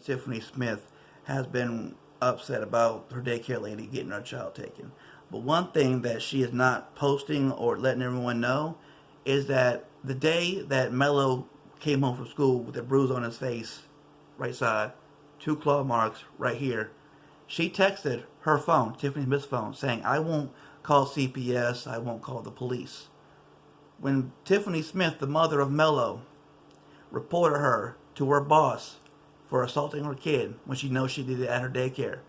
Tiffany Smith has been upset about her daycare lady getting her child taken. But one thing that she is not posting or letting everyone know is that the day that Mello came home from school with a bruise on his face, right side, two claw marks right here, she texted her phone, Tiffany Smith's phone, saying, I won't call CPS, I won't call the police. When Tiffany Smith, the mother of Mello, reported her to her boss for assaulting her kid when she knows she did it at her daycare,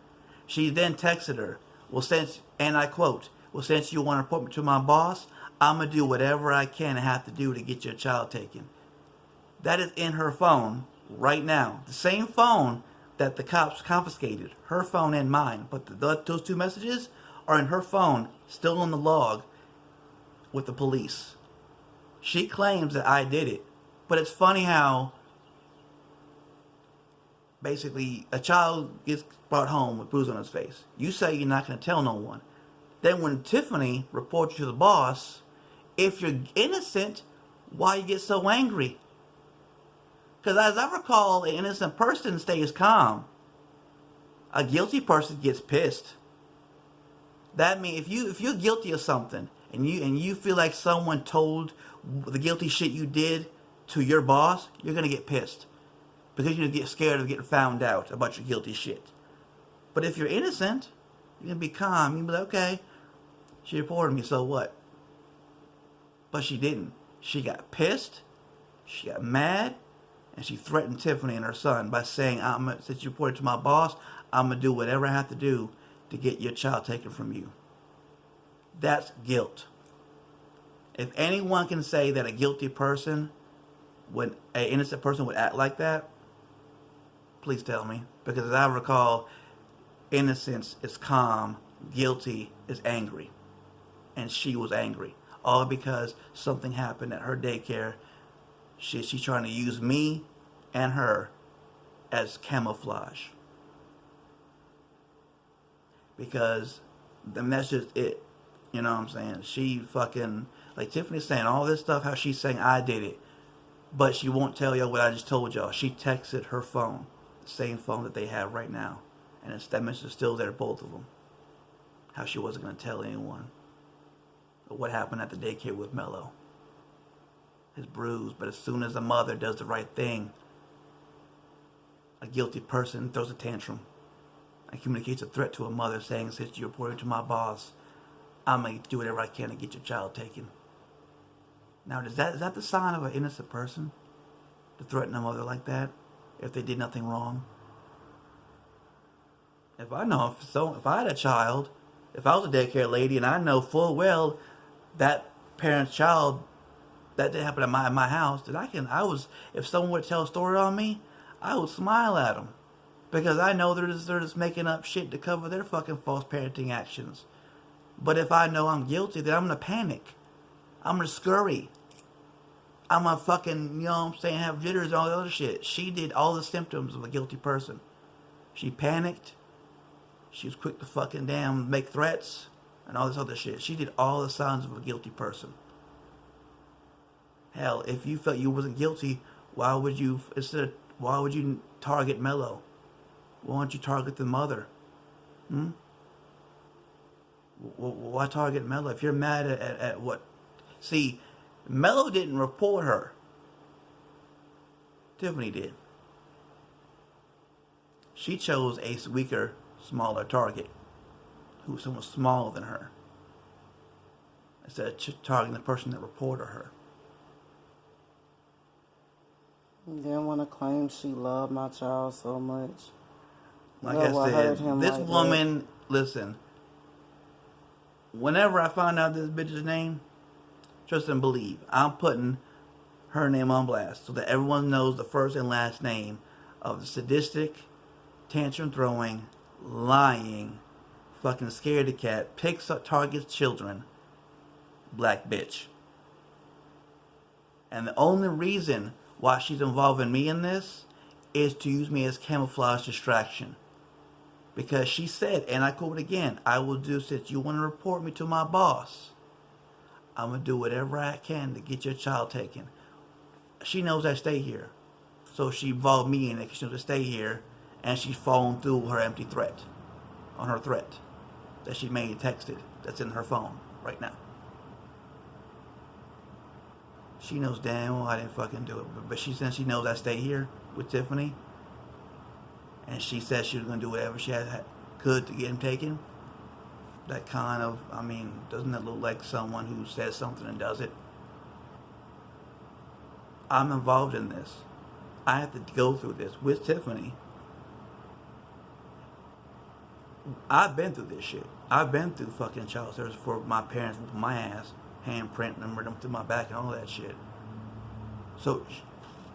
she then texted her, well, since, and I quote, well, since you want to report me to my boss, I'm going to do whatever I can and have to do to get your child taken. That is in her phone right now. The same phone that the cops confiscated, her phone and mine. But those two messages are in her phone, still on the log with the police. She claims that I did it. But it's funny how basically a child gets brought home with bruise on his face. You say you're not going to tell no one. Then when Tiffany reports you to the boss, if you're innocent, why you get so angry? Because as I recall, an innocent person stays calm. A guilty person gets pissed. That means if you're guilty of something and you feel like someone told the guilty shit you did to your boss, you're gonna get pissed because you're gonna get scared of getting found out about your guilty shit. But if you're innocent, you're gonna be calm. You're gonna be like, okay, she reported me, so what? But she didn't. She got pissed. She got mad. And she threatened Tiffany and her son by saying, since you reported to my boss, I'm going to do whatever I have to do to get your child taken from you. That's guilt. If anyone can say that a guilty person, an innocent person would act like that, please tell me. Because as I recall, innocence is calm, guilty is angry. And she was angry. All because something happened at her daycare. She's trying to use me and her as camouflage. Because that's just it. You know what I'm saying? She fucking, like Tiffany's saying all this stuff, how she's saying I did it. But she won't tell y'all what I just told y'all. She texted her phone, the same phone that they have right now. And that message is still there, both of them. How she wasn't going to tell anyone. But what happened at the daycare with Mello. His bruise, but as soon as a mother does the right thing, a guilty person throws a tantrum and communicates a threat to a mother saying, since you reported to my boss, I'm going to do whatever I can to get your child taken. Now, is that the sign of an innocent person? To threaten a mother like that if they did nothing wrong? If I know, if I had a child, if I was a daycare lady and I know full well that parent's child, that didn't happen at my house, then if someone would tell a story on me, I would smile at them. Because I know they're just making up shit to cover their fucking false parenting actions. But if I know I'm guilty, then I'm going to panic. I'm going to scurry. I'm going to fucking, you know what I'm saying, have jitters and all the other shit. She did all the symptoms of a guilty person. She panicked. She was quick to fucking make threats and all this other shit. She did all the signs of a guilty person. Hell, if you felt you wasn't guilty, why would you target Mello? Why don't you target the mother? Why target Mello? If you're mad at what? See, Mello didn't report her. Tiffany did. She chose a weaker, smaller target, who was someone smaller than her, instead of targeting the person that reported her. Didn't want to claim she loved my child so much. Like I said, this woman, listen, whenever I find out this bitch's name, trust and believe, I'm putting her name on blast so that everyone knows the first and last name of the sadistic, tantrum throwing, lying, fucking scaredy cat, picks up, targets children, black bitch. And the only reason why she's involving me in this is to use me as camouflage distraction. Because she said, and I quote again, I will do, since you want to report me to my boss, I'm going to do whatever I can to get your child taken. She knows I stay here. So she involved me in it because she knows I stay here. and she phoned through her empty threat, on her threat that she made texted, that's in her phone right now. She knows damn well I didn't fucking do it, but since she knows I stay here with Tiffany, and she said she was gonna do whatever she could to get him taken. That kind of, I mean, doesn't that look like someone who says something and does it? I'm involved in this. I have to go through this with Tiffany. I've been through this shit. I've been through fucking child service for my parents whooping my ass, handprint numbered them through my back and all that shit. So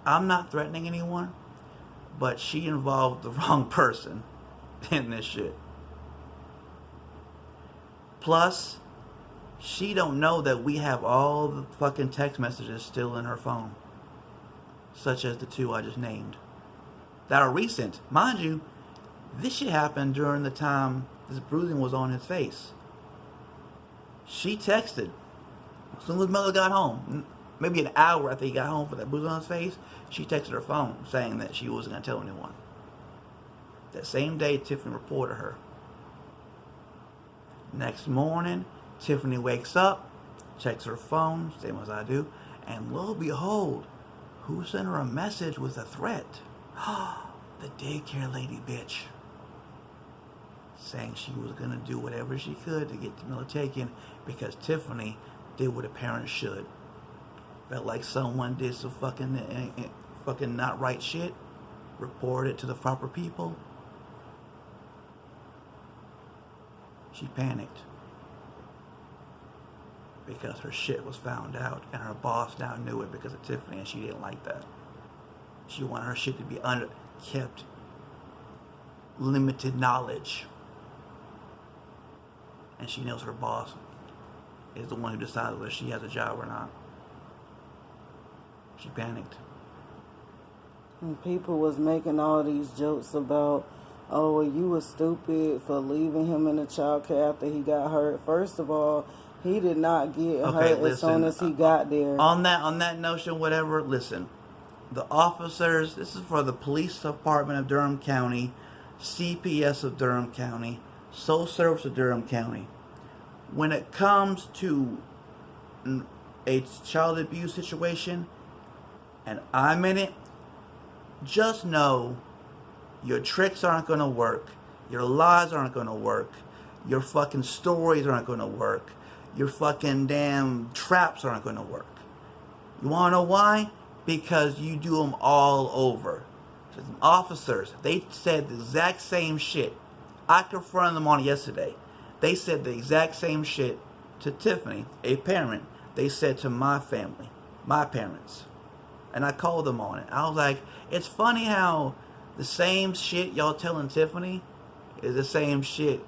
I'm not threatening anyone, but she involved the wrong person in this shit. Plus, she don't know that we have all the fucking text messages still in her phone, such as the 2 I just named, that are recent. Mind you, this shit happened during the time this bruising was on his face. She texted as soon as Miller got home, maybe an hour after he got home for that bruise on his face. She texted her phone saying that she wasn't going to tell anyone. That same day, Tiffany reported her. Next morning, Tiffany wakes up, checks her phone, same as I do, and lo and behold, who sent her a message with a threat? The daycare lady bitch. Saying she was going to do whatever she could to get Miller taken because Tiffany did what a parent should. Felt like someone did some fucking not right shit, report it to the proper people. She panicked because her shit was found out and her boss now knew it because of Tiffany, and she didn't like that. She wanted her shit to be kept limited knowledge. And she knows her boss is the one who decides whether she has a job or not. She panicked. And people was making all these jokes about, oh, well, you were stupid for leaving him in the child care after he got hurt. First of all, he did not get hurt as soon as he got there. On that notion, whatever, listen. The officers, this is for the Police Department of Durham County, CPS of Durham County, Social Service of Durham County. When it comes to a child abuse situation, and I'm in it, just know your tricks aren't going to work. Your lies aren't going to work. Your fucking stories aren't going to work. Your fucking damn traps aren't going to work. You want to know why? Because you do them all over. So officers, they said the exact same shit. I confronted them on it yesterday. They said the exact same shit to Tiffany, a parent. They said to my family, my parents. And I called them on it. I was like, it's funny how the same shit y'all telling Tiffany is the same shit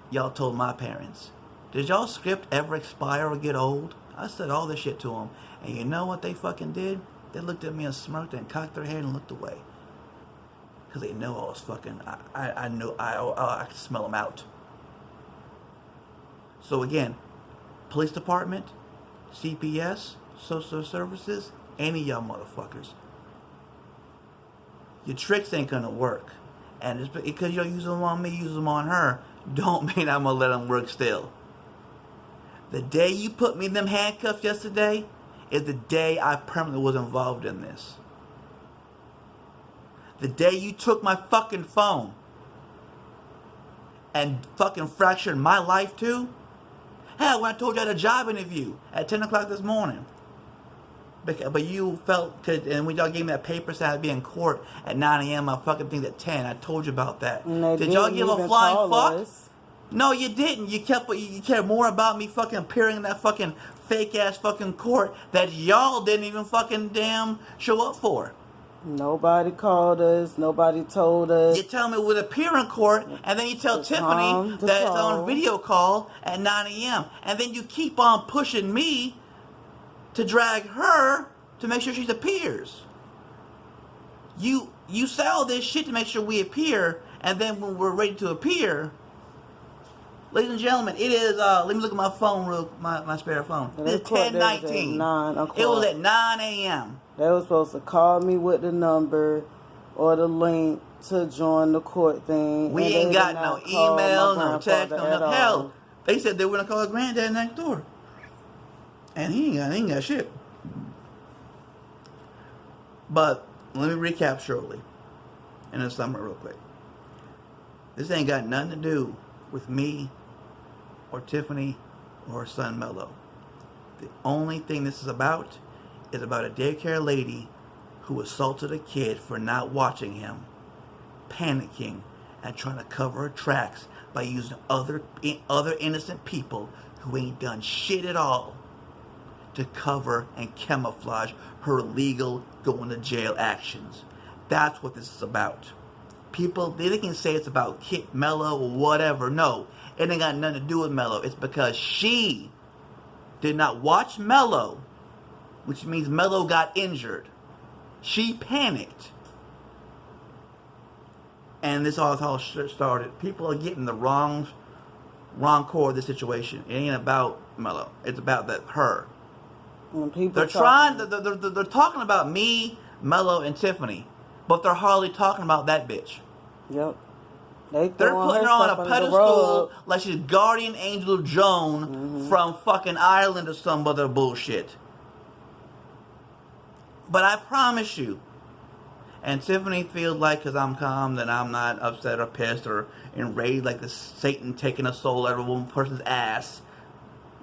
y'all told my parents. Did y'all script ever expire or get old? I said all this shit to them. And you know what they fucking did? They looked at me and smirked and cocked their head and looked away. Because they know I was fucking, I knew, I could smell them out. So again, police department, CPS, social services, any of y'all motherfuckers. Your tricks ain't gonna work. And it's because you don't use them on me, use them on her, don't mean I'm gonna let them work still. The day you put me in them handcuffs yesterday is the day I permanently was involved in this. The day you took my fucking phone and fucking fractured my life too. Hell, when I told you I had a job interview at 10 o'clock this morning. But you felt, and when y'all gave me that paper saying I'd be in court at 9 a.m., I fucking think at 10. I told you about that. Did y'all give a flying fuck? No, you didn't. You cared more about me fucking appearing in that fucking fake ass fucking court that y'all didn't even fucking damn show up for. Nobody called us. Nobody told us. You tell me we'd appear in court, and then you tell Tiffany that it's on video call at 9 a.m. And then you keep on pushing me to drag her to make sure she appears. You say all this shit to make sure we appear, and then when we're ready to appear, ladies and gentlemen, it is, let me look at my phone, my spare phone. It's 10:19. It was at 9 a.m. They were supposed to call me with the number or the link to join the court thing. We and ain't they got did no not call my email, no text, grandfather no at nothing. Hell, all. they said they were gonna call his granddad next door, and he ain't got shit. But let me recap shortly, in a summary, real quick. This ain't got nothing to do with me, or Tiffany, or her son Mello. The only thing this is about a daycare lady who assaulted a kid for not watching him, panicking, and trying to cover her tracks by using other innocent people who ain't done shit at all to cover and camouflage her illegal going to jail actions. That's what this is about. People, they can say it's about Kit Mello or whatever. No, it ain't got nothing to do with Mello. It's because she did not watch Mello, which means Mello got injured. She panicked. And this all how it started. People are getting the wrong core of the situation. It ain't about Mello. It's about her. When people They're talking about me, Mello, and Tiffany, but they're hardly talking about that bitch. Yep. They're throwing putting her on a pedestal like she's Guardian Angel Joan from fucking Ireland or some other bullshit. But I promise you, and Tiffany feels like because I'm calm that I'm not upset or pissed or enraged like the Satan taking a soul out of one person's ass.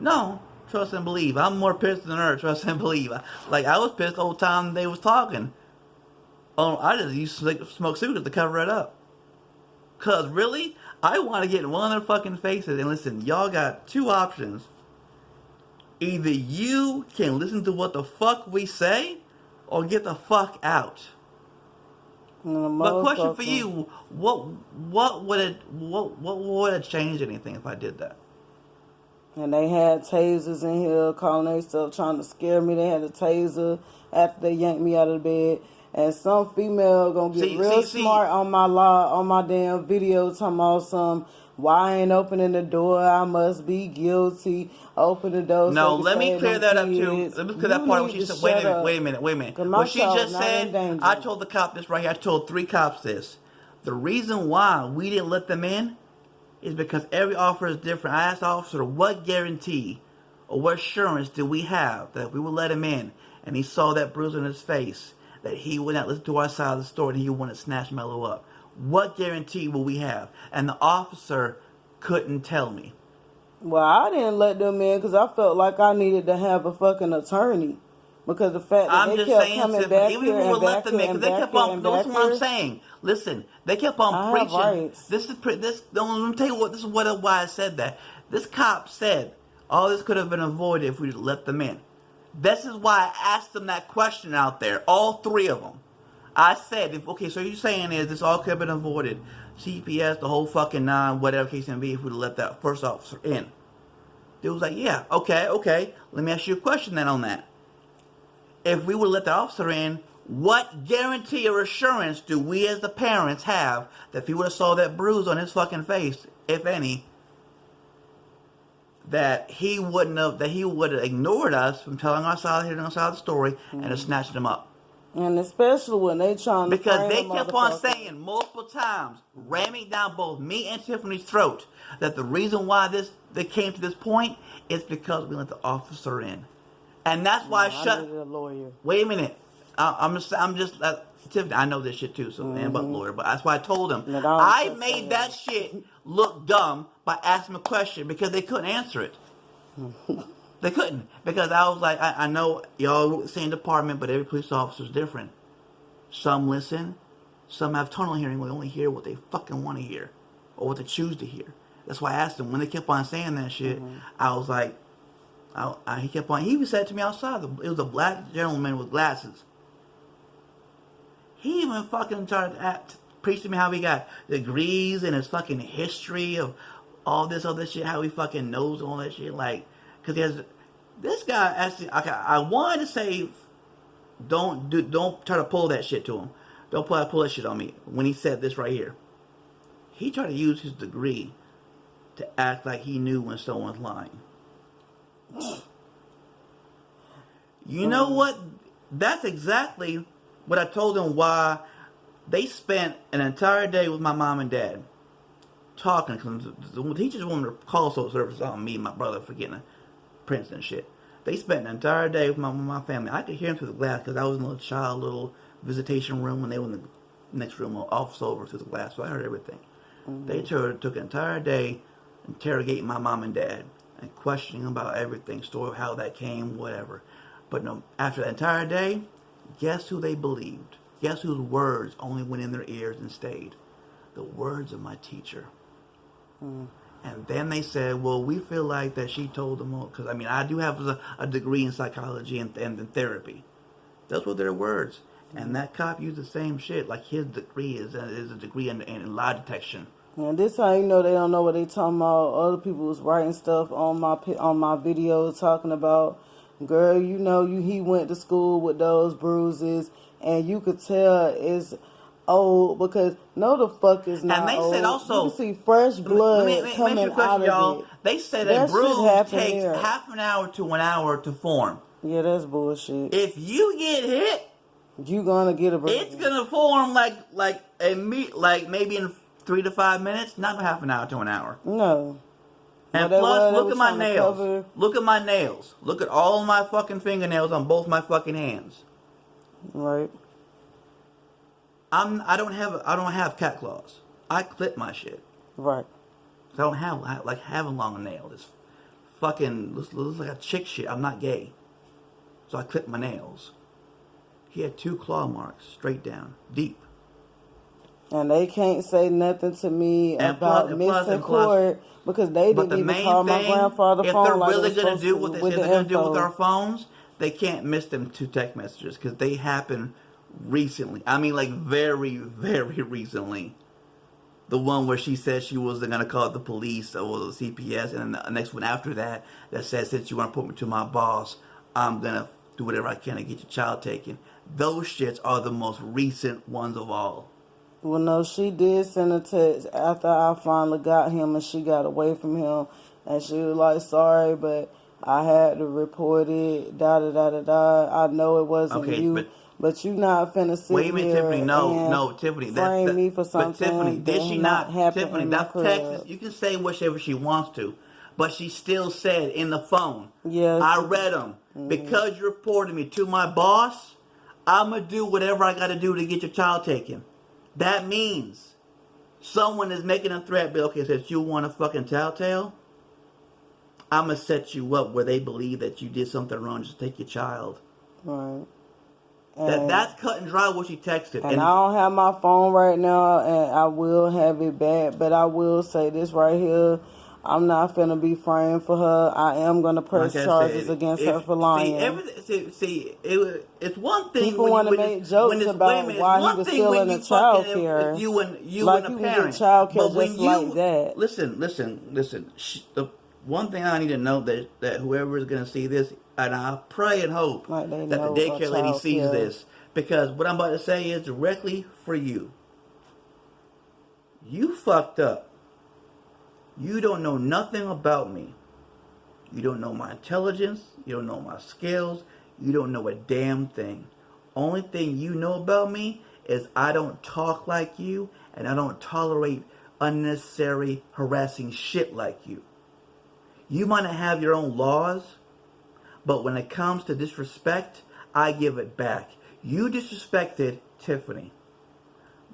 No, trust and believe. I'm more pissed than her, trust and believe. Like, I was pissed the whole time they was talking. Oh, I just used to smoke cigarettes to cover it up. Because, really, I want to get in one of their fucking faces. And listen, y'all got two options. Either you can listen to what the fuck we say, or get the fuck out. But question for you, what would it change anything if I did that? And they had tasers in here calling themselves trying to scare me. They had a taser after they yanked me out of the bed. And some female gonna get smart on my damn video talking about some, why I ain't opening the door? I must be guilty. Open the door. No, let me clear that up too. Let me clear that part. What she said. Wait a minute. What she just said. I told the cop this right here. I told 3 cops this. The reason why we didn't let them in is because every officer is different. I asked the officer, what guarantee or what assurance do we have that if we would let him in and he saw that bruise on his face, that he would not listen to our side of the story and he wouldn't snatch Mello up? What guarantee will we have? And the officer couldn't tell me. Well, I didn't let them in because I felt like I needed to have a fucking attorney. Because the fact that they kept coming back here and back here and back here and back here. That's what I'm saying. Listen, they kept on preaching. Have rights. Let me tell you why I said that. This cop said all this could have been avoided if we let them in. This is why I asked them that question out there, all 3 of them. I said, so you're saying is this all could have been avoided. CPS, the whole fucking 9, whatever case may be, if we'd let that first officer in. They was like, yeah, okay. Let me ask you a question then on that. If we would let the officer in, what guarantee or assurance do we as the parents have that if he would have saw that bruise on his fucking face, if any, that he would have ignored us from telling our side of the story and have snatched him up? And especially when they trying to because they kept on saying multiple times, ramming down both me and Tiffany's throat, that the reason why they came to this point is because we let the officer in, and that's why I needed a lawyer. Wait a minute, I'm just Tiffany. I know this shit too, so man, but lawyer. But that's why I told him I made that shit look dumb by asking a question because they couldn't answer it. They couldn't, because I was like, I know y'all same department, but every police officer is different. Some listen, some have tunnel hearing where they only hear what they fucking want to hear, or what they choose to hear. That's why I asked him when they kept on saying that shit. I was like, he kept on. He even said to me outside, it was a black gentleman with glasses. He even fucking tried to preach to me how he got degrees in his fucking history of all this other shit, how he fucking knows all that shit, like. Because he has this guy actually. I wanted to say, don't try to pull that shit to him. Don't pull that shit on me. When he said this right here, he tried to use his degree to act like he knew when someone's lying. You know what? That's exactly what I told him. Why They spent an entire day with my mom and dad talking. Cause the teachers wanted to call social services on me and my brother for getting a prints and shit. They spent an entire day with my family. I could hear them through the glass because I was in a little visitation room when they were in the next room off over through the glass, so I heard everything. Mm-hmm. They took an entire day interrogating my mom and dad and questioning about everything, story, how that came, whatever. But no, after the entire day, guess who they believed? Guess whose words only went in their ears and stayed? The words of my teacher. Mm. And then they said, well, we feel like that she told them all. Because, I mean, I do have a degree in psychology and therapy. Those were their words. And that cop used the same shit. Like his degree is a degree in lie detection. And this how you know they don't know what they talking about. Other people was writing stuff on my video talking about, girl, you know, he went to school with those bruises, and you could tell it's old because no, the fuck is not. And they old. said also, you can see fresh blood coming out of y'all. it. They said a bruise takes there. half an hour to an hour to form. Yeah, that's bullshit. If you get hit, you gonna get a bruise. It's gonna form like maybe in 3 to 5 minutes, not half an hour to an hour. No. And plus, look at my nails. Look at my nails. Look at all my fucking fingernails on both my fucking hands. Right. I don't have cat claws. I clip my shit. Right. I don't have having long nails. It's fucking looks like a chick shit. I'm not gay, so I clip my nails. He had 2 claw marks straight down, deep. And they can't say nothing to me about missing court because they didn't even call my grandfather phone. If they're like really going to do what they say they're going to do with our info. phones, they can't miss them 2 text messages because they happen recently. I mean, like very, very recently. The one where she said she wasn't going to call the police or the CPS, and then the next one after that said, since you want to put me to my boss, I'm going to do whatever I can to get your child taken. Those shits are the most recent ones of all. Well, no, she did send a text after I finally got him and she got away from him. And she was like, sorry, but I had to report it, da-da-da-da-da. I know it wasn't you, but you not finna sit wait a minute, here Tiffany, no, Tiffany. Frame me for something. But Tiffany, did she not? Tiffany, that's Texas. Club. You can say whatever she wants to. But she still said in the phone, yes. I read them. Mm-hmm. Because you reported me to my boss, I'm going to do whatever I got to do to get your child taken. That means someone is making a threat, but okay, since you want a fucking telltale, I'm going to set you up where they believe that you did something wrong, just take your child. Right. That's cut and dry what she texted. And I don't have my phone right now, and I will have it back, but I will say this right here. I'm not finna be framed for her. I am gonna press charges against her for lying. It's one thing people want to make jokes about why he was still in the child care. You and like a you parent, get child care but just like that. Listen. The one thing I need to know that whoever is gonna see this, and I pray and hope that the daycare lady sees this, because what I'm about to say is directly for you. You fucked up. You don't know nothing about me. You don't know my intelligence. You don't know my skills. You don't know a damn thing. Only thing you know about me is I don't talk like you, and I don't tolerate unnecessary harassing shit like you. You might not have your own laws, but when it comes to disrespect, I give it back. You disrespected Tiffany.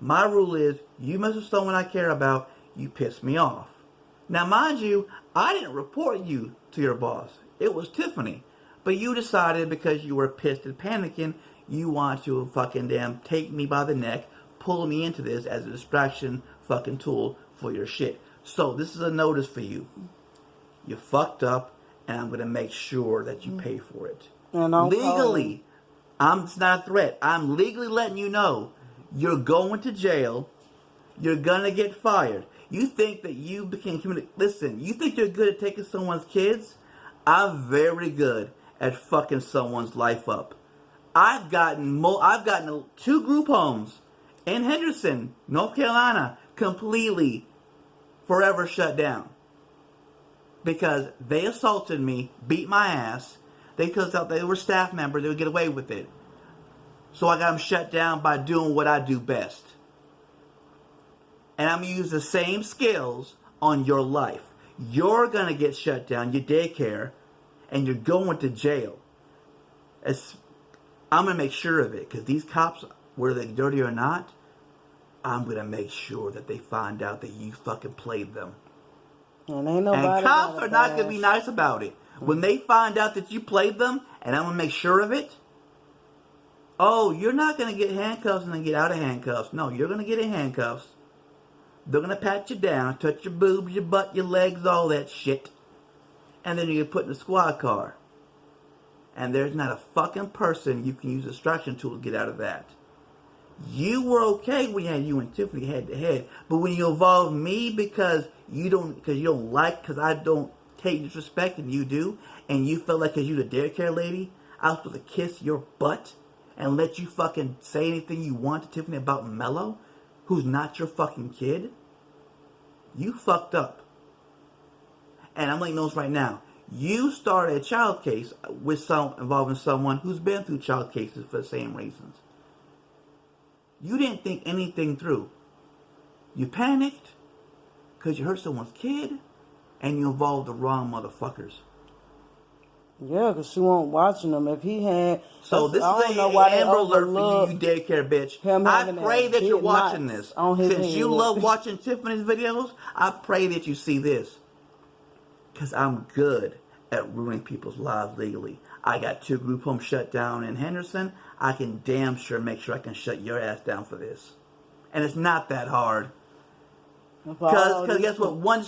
My rule is, you mess with someone I care about, you piss me off. Now, mind you, I didn't report you to your boss. It was Tiffany. But you decided because you were pissed and panicking, you want to fucking damn take me by the neck, pull me into this as a distraction fucking tool for your shit. So, this is a notice for you. You fucked up, and I'm going to make sure that you pay for it. And legally, it's not a threat. I'm legally letting you know you're going to jail. You're going to get fired. You think that you can communicate. Listen, you think you're good at taking someone's kids? I'm very good at fucking someone's life up. I've gotten 2 group homes in Henderson, North Carolina, completely forever shut down. Because they assaulted me, beat my ass. They thought they were staff members, they would get away with it. So I got them shut down by doing what I do best. And I'm going to use the same skills on your life. You're going to get shut down, your daycare, and you're going to jail. I'm going to make sure of it, because these cops, whether they're dirty or not, I'm going to make sure that they find out that you fucking played them. And ain't nobody. And cops are not going to be nice about it. When they find out that you played them, and I'm going to make sure of it, oh, you're not going to get handcuffs and then get out of handcuffs. No, you're going to get in handcuffs. They're going to pat you down, touch your boobs, your butt, your legs, all that shit. And then you get put in a squad car. And there's not a fucking person you can use a distraction tool to get out of that. You were okay when you and Tiffany head to head, but when you involve me because you don't like, because I don't take disrespect and you do, and you feel like because you the daycare lady, I was supposed to kiss your butt and let you fucking say anything you want to Tiffany about Mello, who's not your fucking kid, you fucked up. And I'm letting you know this right now. You started a child case involving someone who's been through child cases for the same reasons. You didn't think anything through. You panicked because you hurt someone's kid, and you involved the wrong motherfuckers. Yeah, because she wasn't watching them. If he had... So this is an Amber Alert for you daycare bitch. I pray that you're watching this. Since you love watching Tiffany's videos, I pray that you see this. Because I'm good at ruining people's lives legally. I got 2 group homes shut down in Henderson. I can damn sure make sure I can shut your ass down for this. And it's not that hard. Because guess what? One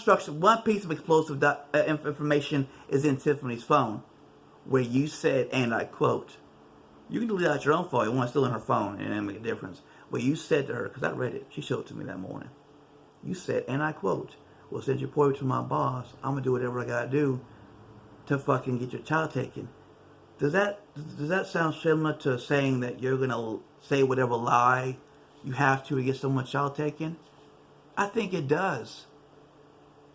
piece of explosive information is in Tiffany's phone. Where you said, and I quote, you can delete out your own phone, it's still in her phone, and it doesn't make a difference. Where you said to her, because I read it, she showed it to me that morning. You said, and I quote, well, since you reported to my boss, I'm going to do whatever I got to do to fucking get your child taken. Does that sound similar to saying that you're going to say whatever lie you have to get someone's child taken? I think it does.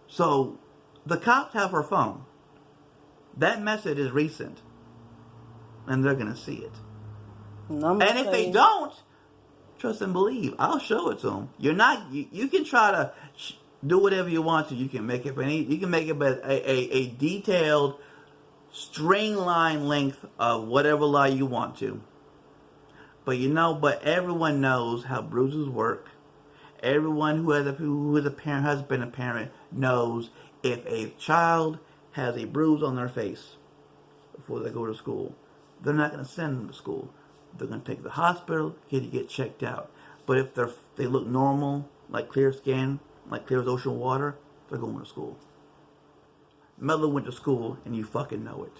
So, the cops have her phone. That message is recent. And they're going to see it. And if they don't, trust and believe, I'll show it to them. You can try to do whatever you want to. You can make it a detailed string line length of whatever lie you want to. But everyone knows how bruises work. Everyone who is a parent, has been a parent, knows if a child has a bruise on their face before they go to school, they're not going to send them to school. They're going to take them to the hospital, get checked out. But if they look normal, like clear skin, like clear as ocean water, they're going to school. Mello went to school, and you fucking know it.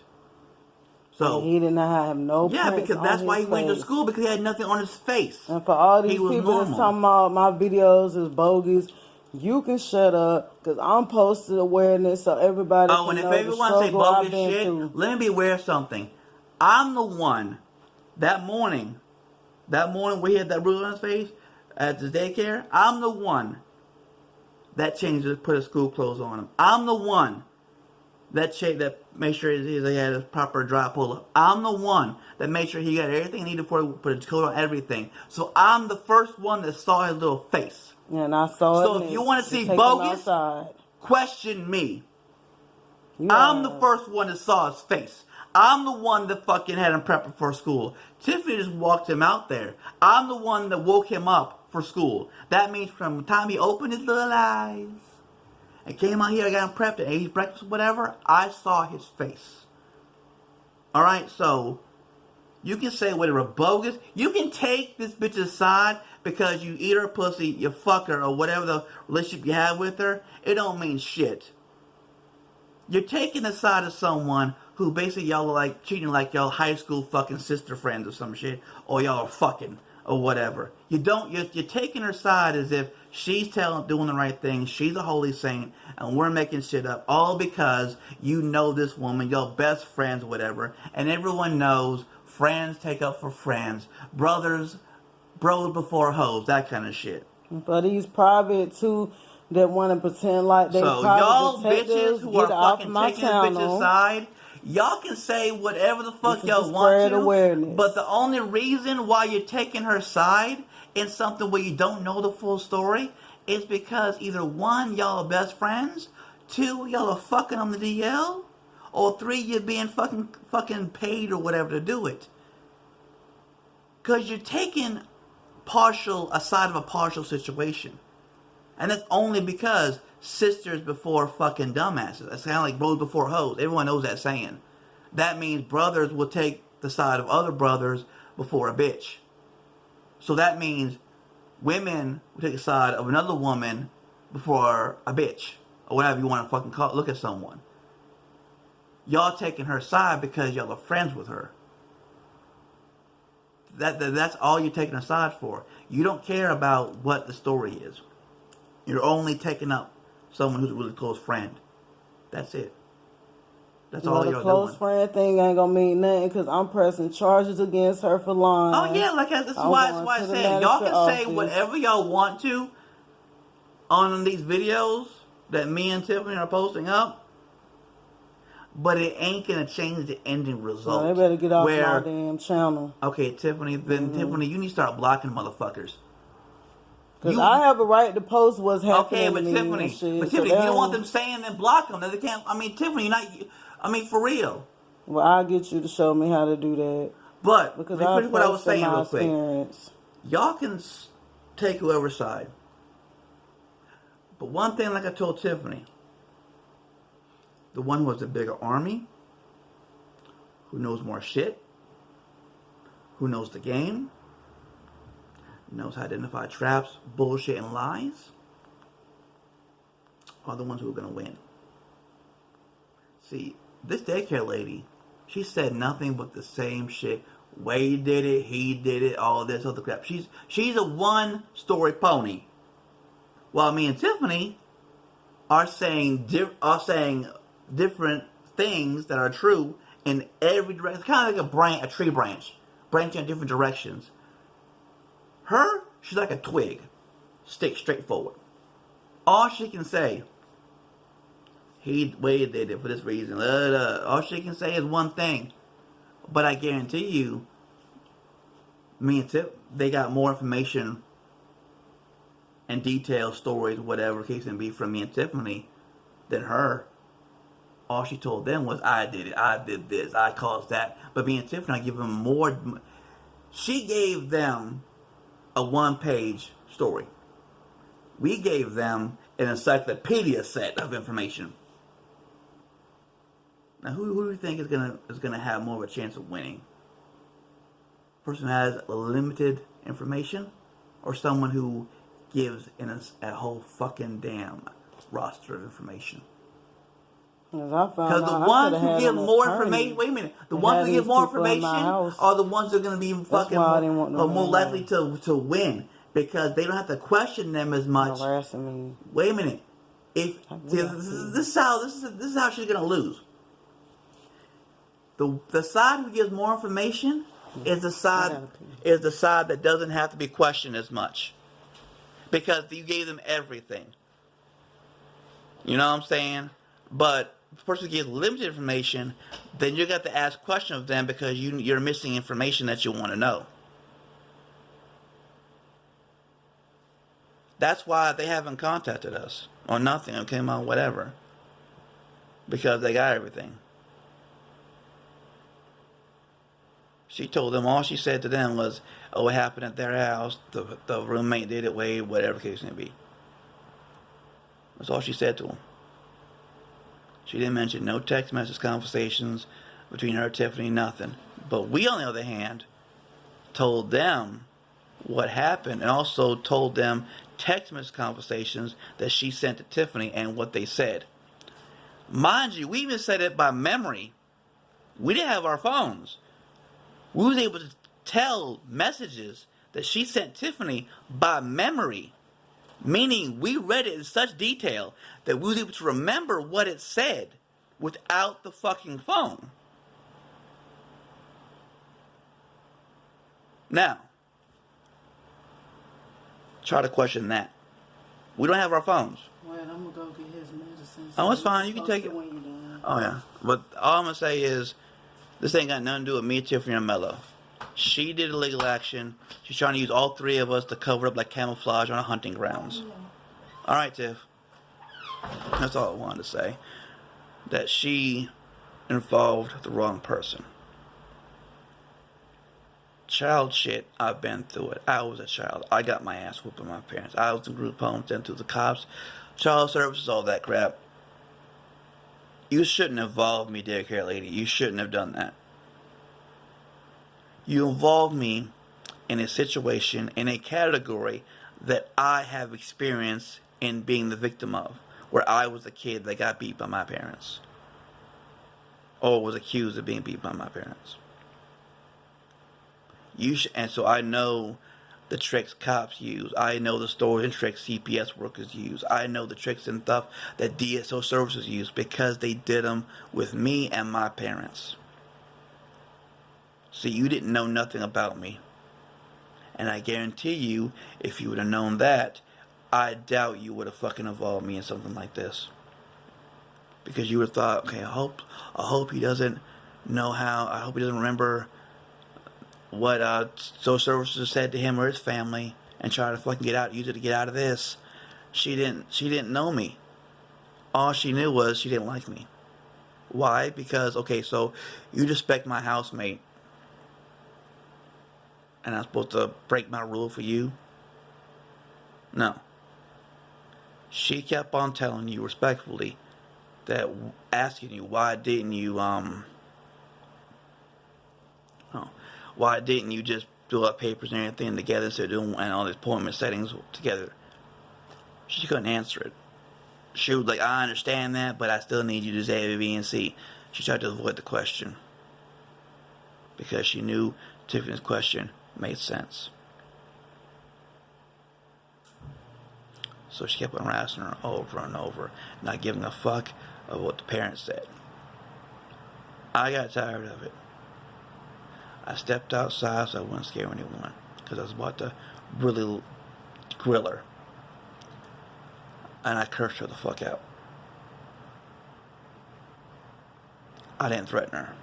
So he did not have no. Yeah, because that's why he went to school, because he had nothing on his face. And for all these people that's talking about my videos is bogus, you can shut up, because I'm posting awareness so everybody can and if know everyone say bogus shit, let me be aware of something. I'm the one, that morning where he had that bruise on his face at the daycare, I'm the one that put his school clothes on him. I'm the one that made sure he had his proper dry pull-up. I'm the one that made sure he got everything he needed for to put his coat on, everything. So I'm the first one that saw his little face. Yeah, and I saw it. So if you want to see bogus, question me. I'm the first one that saw his face. I'm the one that fucking had him prepping for school. Tiffany just walked him out there. I'm the one that woke him up for school. That means from the time he opened his little eyes and came out here, I got him prepped and ate his breakfast, whatever, I saw his face. Alright, so you can say whatever bogus. You can take this bitch aside because you eat her pussy, you fuck her, or whatever the relationship you have with her. It don't mean shit. You're taking the side of someone who basically y'all are like treating like y'all high school fucking sister friends or some shit, or y'all are fucking or whatever. You're taking her side as if she's doing the right thing, she's a holy saint, and we're making shit up, all because you know this woman, y'all best friends, whatever, and everyone knows friends take up for friends, bros before hoes, that kind of shit. For these private too that want to pretend like they so private y'all detectives, bitches who are fucking taking this bitch's side, y'all can say whatever the fuck y'all want to, awareness. But the only reason why you're taking her side in something where you don't know the full story It's because either one, y'all are best friends, two, y'all are fucking on the DL, or three, you're being fucking paid or whatever to do it. Because you're taking a side of a partial situation. And that's only because sisters before fucking dumbasses. That's kind of like bros before hoes. Everyone knows that saying. That means brothers will take the side of other brothers before a bitch. So that means women will take the side of another woman before a bitch. Or whatever you want to fucking look at someone. Y'all taking her side because y'all are friends with her. That's all you're taking a side for. You don't care about what the story is. You're only taking up someone who's a really close friend. That's it. That's all you're doing. The close friend thing ain't gonna mean nothing because I'm pressing charges against her for lying. Oh yeah, like this is why I said y'all can say whatever y'all want to on these videos that me and Tiffany are posting up, but it ain't gonna change the ending result. No, they better get off my damn channel. Okay, Tiffany, then Tiffany, you need to start blocking motherfuckers. Because I have a right to post what's happening. Okay, but Tiffany, if you don't want them saying, then block them. They can't. I mean, Tiffany, for real. Well, I'll get you to show me how to do that. But because what I was saying real quick, y'all can take whoever's side. But one thing, like I told Tiffany, the one who has a bigger army, who knows more shit, who knows the game, knows how to identify traps, bullshit, and lies, are the ones who are going to win. See, this daycare lady, she said nothing but the same shit. Wade did it, he did it, all this other crap. She's a one-story pony. While me and Tiffany are saying different things that are true in every direction. It's kind of like a tree branch, branching in different directions. Her, she's like a twig, stick straight forward. All she can say, Wade did it for this reason. All she can say is one thing. But I guarantee you, me and Tip, they got more information and detailed stories, whatever case may be, from me and Tiffany than her. All she told them was, I did it, I did this, I caused that. But me and Tiffany, I give them more. She gave them a one-page story. We gave them an encyclopedia set of information. Now, who do you think is gonna have more of a chance of winning? Person who has limited information, or someone who gives a whole fucking damn roster of information? Because the ones who give more information, wait a minute, the ones who give more information are the ones that are going to be fucking more likely to win, because they don't have to question them as much. Wait a minute, this is how she's going to lose. The side who gives more information is the side that doesn't have to be questioned as much, because you gave them everything. You know what I'm saying? But the person who gives limited information, then you got to ask questions of them because you're missing information that you want to know. That's why they haven't contacted us or nothing, or came on whatever, because they got everything. She told them, all she said to them was, oh, it happened at their house, the roommate did it, Wade, whatever case may be. That's all she said to them. She didn't mention no text message conversations between her and Tiffany, nothing. But we, on the other hand, told them what happened, and also told them text message conversations that she sent to Tiffany and what they said. Mind you, we even said it by memory. We didn't have our phones. We was able to tell messages that she sent Tiffany by memory. Meaning we read it in such detail that we was able to remember what it said without the fucking phone. Now, try to question that. We don't have our phones. Wait, I'm going to go get his medicine. Oh, it's fine. You can take it. When you're done. Oh, yeah. But all I'm going to say is, this ain't got nothing to do with me, Tiffany, or Mello. She did illegal action. She's trying to use all three of us to cover up like camouflage on our hunting grounds. Alright, Tiff. That's all I wanted to say. That she involved the wrong person. Child shit, I've been through it. I was a child. I got my ass whooped by my parents. I was in group homes, then through the cops, child services, all that crap. You shouldn't involve me, dear care lady. You shouldn't have done that. You involved me in a situation, in a category that I have experience in being the victim of, where I was a kid that got beat by my parents, or was accused of being beat by my parents. And so I know the tricks cops use. I know the stories and tricks CPS workers use. I know the tricks and stuff that DSO services use because they did them with me and my parents. So you didn't know nothing about me. And I guarantee you, if you would have known that, I doubt you would have fucking involved me in something like this. Because you would have thought, okay, I hope he doesn't know how, I hope he doesn't remember what social services said to him or his family, and try to fucking use it to get out of this. She didn't know me. All she knew was she didn't like me. Why? Because, okay, so you respect my housemate, and I'm supposed to break my rule for you? No. She kept on telling you respectfully that, asking you, why didn't you just fill up papers and everything together instead of doing and all the appointment settings together? She couldn't answer it. She was like, I understand that, but I still need you to say A, B, and C. She tried to avoid the question because she knew Tiffany's question made sense. So she kept on harassing her over and over, not giving a fuck of what the parents said. I got tired of it. I stepped outside so I wouldn't scare anyone, because I was about to really grill her. And I cursed her the fuck out. I didn't threaten her.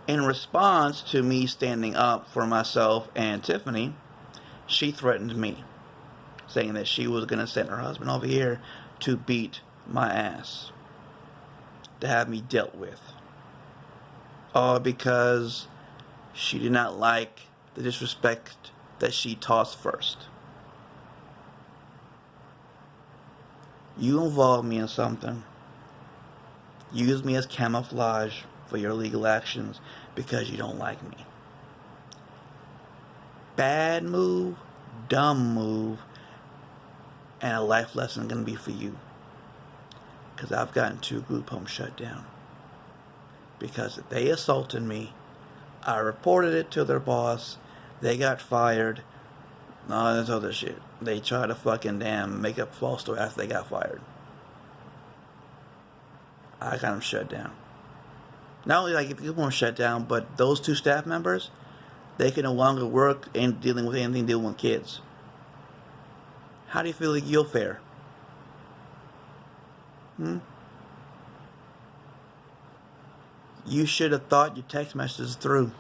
In response to me standing up for myself and Tiffany, she threatened me, saying that she was going to send her husband over here to beat my ass, to have me dealt with. All because she did not like the disrespect that she tossed first. You involved me in something. Use me as camouflage for your legal actions because you don't like me. Bad move, dumb move, and a life lesson going to be for you. Because I've gotten 2 group homes shut down. Because they assaulted me. I reported it to their boss. They got fired. No, that's other shit. They tried to fucking make up a false story after they got fired. I got them shut down. Not only like if you want shut down, but those 2 staff members, they can no longer work in dealing with anything dealing with kids. How do you feel like you'll fare? You should have thought your text messages through.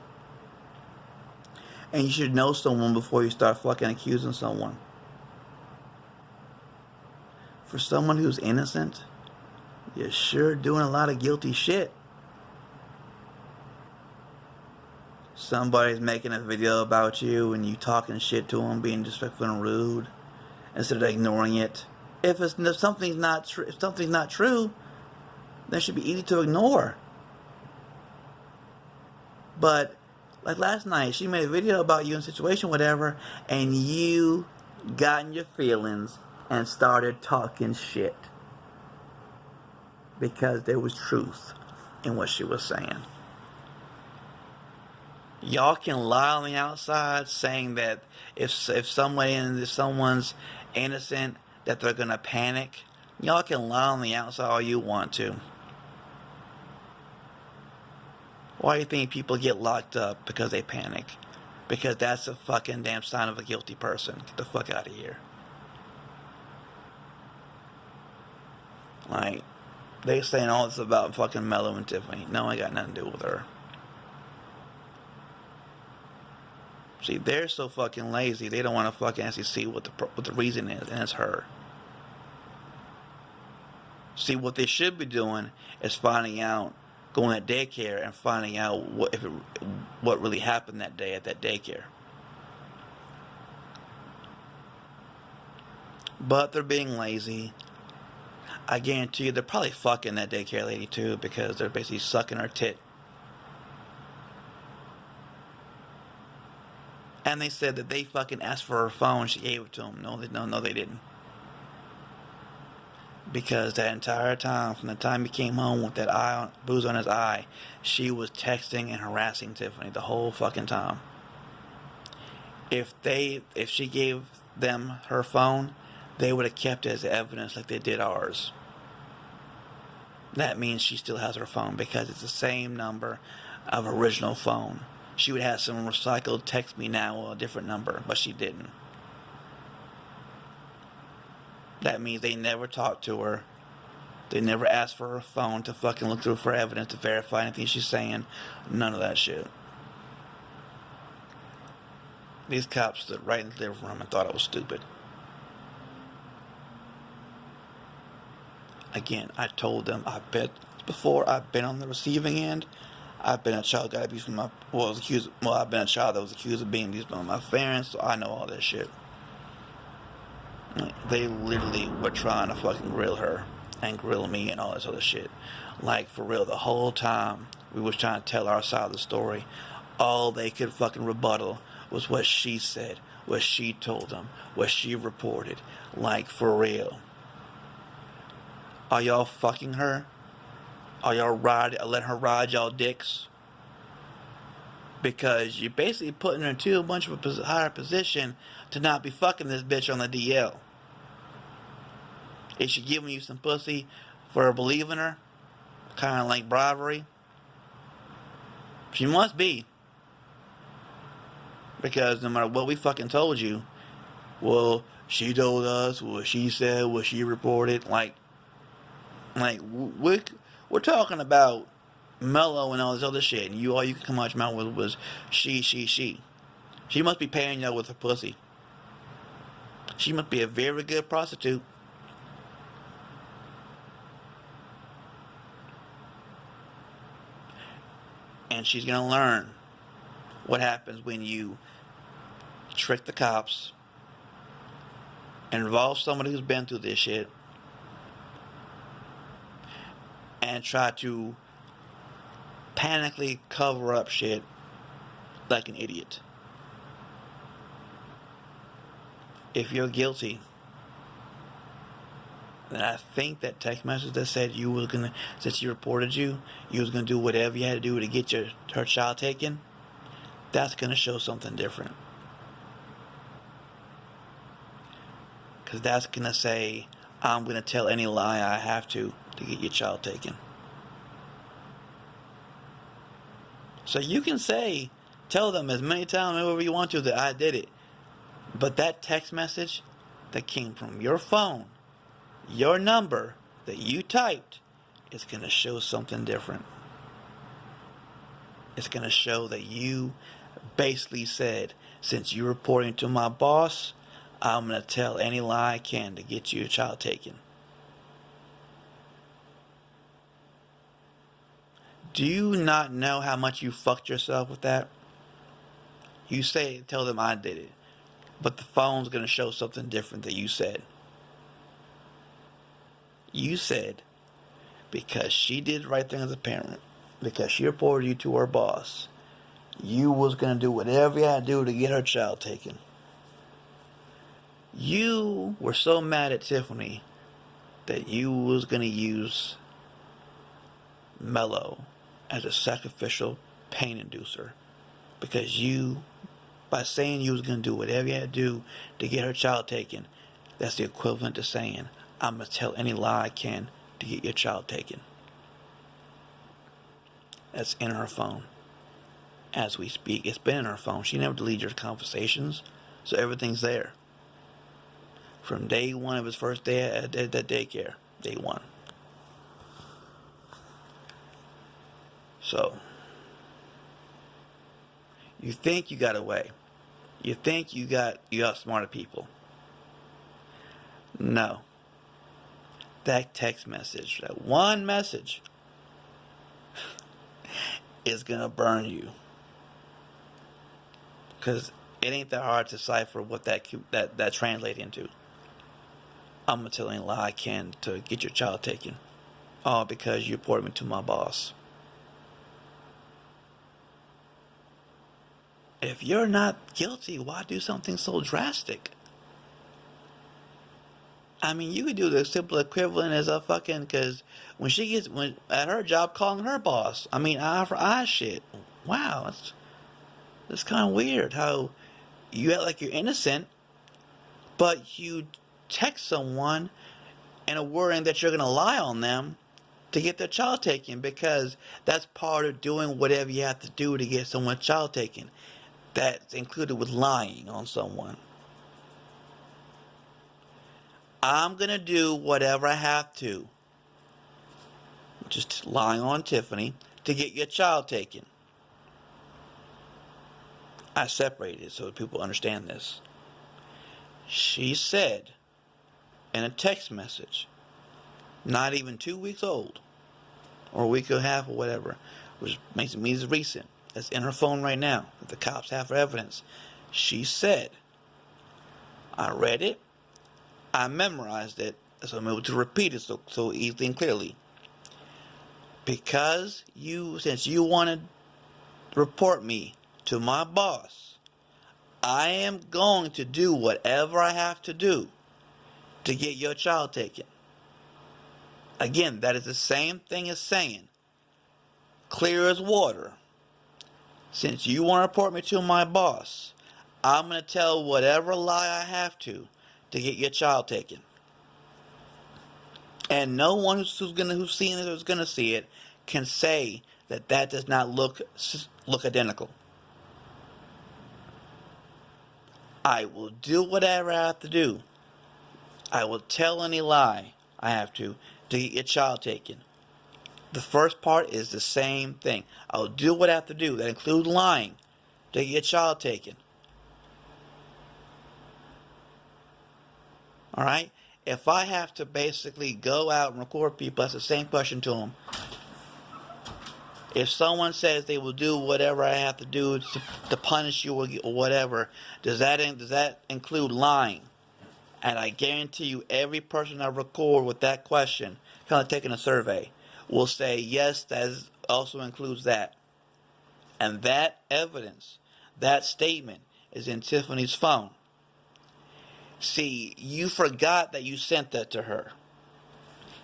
And you should know someone before you start fucking accusing someone. For someone who's innocent, you're sure doing a lot of guilty shit. Somebody's making a video about you and you talking shit to them, being disrespectful and rude, instead of ignoring it. If something's not true, then it should be easy to ignore. But like last night, she made a video about you in a situation, whatever, and you got in your feelings and started talking shit because there was truth in what she was saying. Y'all can lie on the outside saying that if someone's innocent, that they're gonna panic. Y'all can lie on the outside all you want to. Why do you think people get locked up? Because they panic. Because that's a fucking damn sign of a guilty person. Get the fuck out of here. Like, they saying all this about fucking Mello and Tiffany. No, I got nothing to do with her. See, they're so fucking lazy. They don't want to fucking actually see what the reason is, and it's her. See, what they should be doing is finding out, going at daycare and finding out what really happened that day at that daycare. But they're being lazy. I guarantee you they're probably fucking that daycare lady too, because they're basically sucking her tit. And they said that they fucking asked for her phone, she gave it to them. No, they didn't. Because that entire time, from the time he came home with that bruise on his eye, she was texting and harassing Tiffany the whole fucking time. If she gave them her phone, they would have kept it as evidence like they did ours. That means she still has her phone because it's the same number of original phone. She would have some recycled text me now with a different number, but she didn't. That means they never talked to her. They never asked for her phone to fucking look through for evidence to verify anything she's saying. None of that shit. These cops stood right in the living room and thought I was stupid. Again, I told them, I've been on the receiving end. I've been a child got abused from I've been a child that was accused of being abused by my parents, so I know all this shit. They literally were trying to fucking grill her and grill me and all this other shit. Like, for real, the whole time we was trying to tell our side of the story, all they could fucking rebuttal was what she said, what she told them, what she reported. Like, for real. Are y'all fucking her? Are y'all letting her ride y'all dicks? Because you're basically putting her into a much of a higher position to not be fucking this bitch on the DL. Is she giving you some pussy for believing her? Kind of like bribery? She must be. Because no matter what we fucking told you, well, she told us, what she said, what she reported, like we're talking about Mello and all this other shit, and all you can come out your mouth with was she. She must be paying y'all with her pussy. She must be a very good prostitute. And she's gonna learn what happens when you trick the cops, involve somebody who's been through this shit, and try to panically cover up shit like an idiot. If you're guilty, then I think that text message that said since she reported you was gonna do whatever you had to do to get her child taken, that's gonna show something different. Because that's gonna say, I'm gonna tell any lie I have to get your child taken. So you can tell them as many times whenever you want to that I did it. But that text message that came from your phone, your number that you typed, is going to show something different. It's going to show that you basically said, since you're reporting to my boss, I'm going to tell any lie I can to get your child taken. Do you not know how much you fucked yourself with that? You tell them I did it, but the phone's going to show something different that you said. You said, because she did the right thing as a parent, because she reported you to her boss, you was going to do whatever you had to do to get her child taken. You were so mad at Tiffany that you was going to use Mello as a sacrificial pain inducer, because by saying you was going to do whatever you had to do to get her child taken, that's the equivalent to saying, I'm going to tell any lie I can to get your child taken. That's in her phone as we speak. It's been in her phone. She never deleted your conversations, so everything's there. From day one of his first day at that daycare. Day one. So, you think you got away. You think you outsmarted people. No. that text message, that one message, is gonna burn you. Because it ain't that hard to decipher what that translates into. I'm gonna tell any lie I can to get your child taken. All because you reported me to my boss. If you're not guilty, why do something so drastic? I mean, you could do the simple equivalent as a fucking, because when she gets at her job, calling her boss. I mean, eye for eye shit. Wow, that's kind of weird how you act like you're innocent, but you text someone and a worrying that you're gonna lie on them to get their child taken, because that's part of doing whatever you have to do to get someone's child taken. That's included with lying on someone. I'm gonna do whatever I have to, just lying on Tiffany, to get your child taken. I separated it so people understand this. She said in a text message, not even 2 weeks old, or a week and a half, or whatever, which makes it means recent. That's in her phone right now. If the cops have her evidence. She said, I read it, I memorized it, so I'm able to repeat it so easily and clearly. Because since you want to report me to my boss, I am going to do whatever I have to do to get your child taken. Again, that is the same thing as saying, clear as water, since you want to report me to my boss, I'm going to tell whatever lie I have to get your child taken. And no one who's seeing it or is going to see it can say that does not look identical. I will do whatever I have to do. I will tell any lie I have to get your child taken. The first part is the same thing. I'll do what I have to do. That includes lying to get your child taken. Alright? If I have to basically go out and record people, that's the same question to them. If someone says they will do whatever I have to do to punish you or whatever, does that include lying? And I guarantee you, every person I record with that question, kind of taking a survey, will say, yes, that also includes that. And that evidence, that statement, is in Tiffany's phone. See, you forgot that you sent that to her.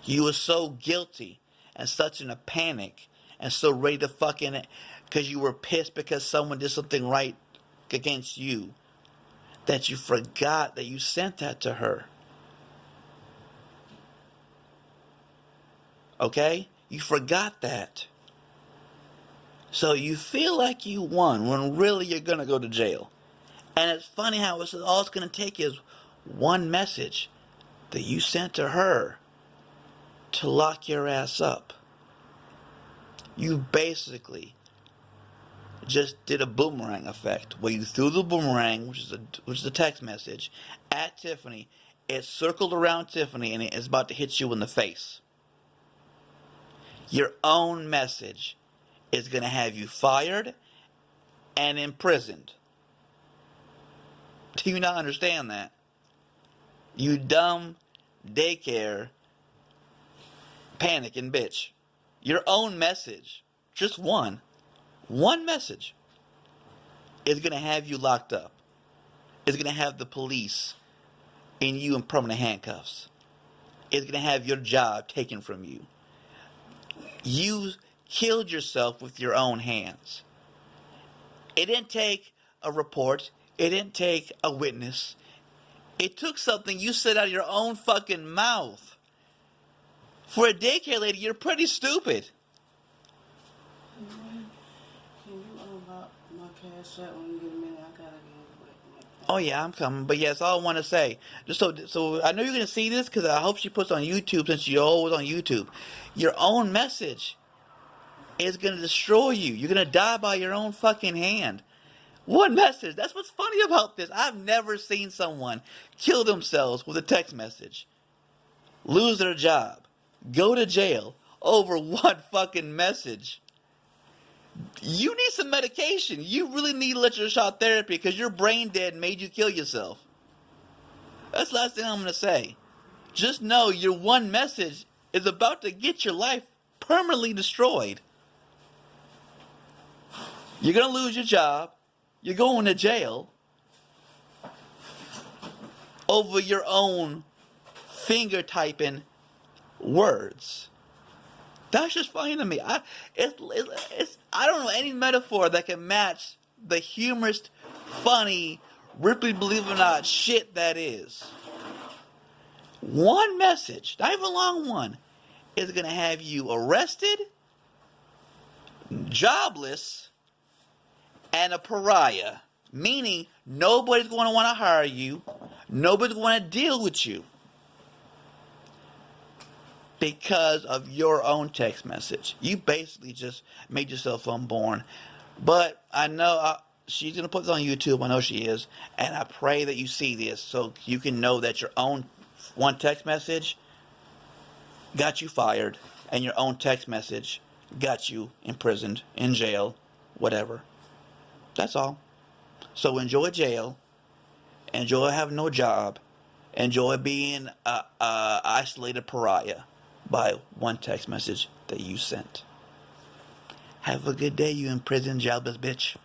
You were so guilty and such in a panic and so ready to fucking, because you were pissed because someone did something right against you, that you forgot that you sent that to her. Okay? You forgot that. So you feel like you won when really you're going to go to jail. And it's funny how all it's going to take is one message that you sent to her to lock your ass up. You basically just did a boomerang effect where you threw the boomerang, which is a text message, at Tiffany. It circled around Tiffany and it is about to hit you in the face. Your own message is going to have you fired and imprisoned. Do you not understand that? You dumb daycare panicking bitch. Your own message, just one message, is going to have you locked up. It's going to have the police and you in permanent handcuffs. It's going to have your job taken from you. You killed yourself with your own hands. It didn't take a report. It didn't take a witness. It took something you said out of your own fucking mouth. For a daycare lady, you're pretty stupid. Can you unlock my cash app when you get a minute? I gotta get. Oh yeah, I'm coming. But yes, all I want to say, just so I know you're gonna see this because I hope she puts on YouTube since you're always on YouTube. Your own message is gonna destroy you. You're gonna die by your own fucking hand. One message. That's what's funny about this. I've never seen someone kill themselves with a text message. lose their job, go to jail over one fucking message. You need some medication. You really need electroshock therapy because your brain dead made you kill yourself. That's the last thing I'm going to say. Just know your one message is about to get your life permanently destroyed. You're going to lose your job. You're going to jail over your own finger typing words. That's just funny to me. I don't know any metaphor that can match the humorous, funny, Ripley believe it or not shit that is. One message, not even a long one, is going to have you arrested, jobless, and a pariah. Meaning, nobody's going to want to hire you. Nobody's going to deal with you. Because of your own text message. You basically just made yourself unborn. But I know she's going to put this on YouTube. I know she is. And I pray that you see this so you can know that your own one text message got you fired. And your own text message got you imprisoned, in jail, whatever. That's all. So enjoy jail. Enjoy having no job. Enjoy being a isolated pariah by one text message that you sent. Have a good day, you imprisoned, jobless bitch.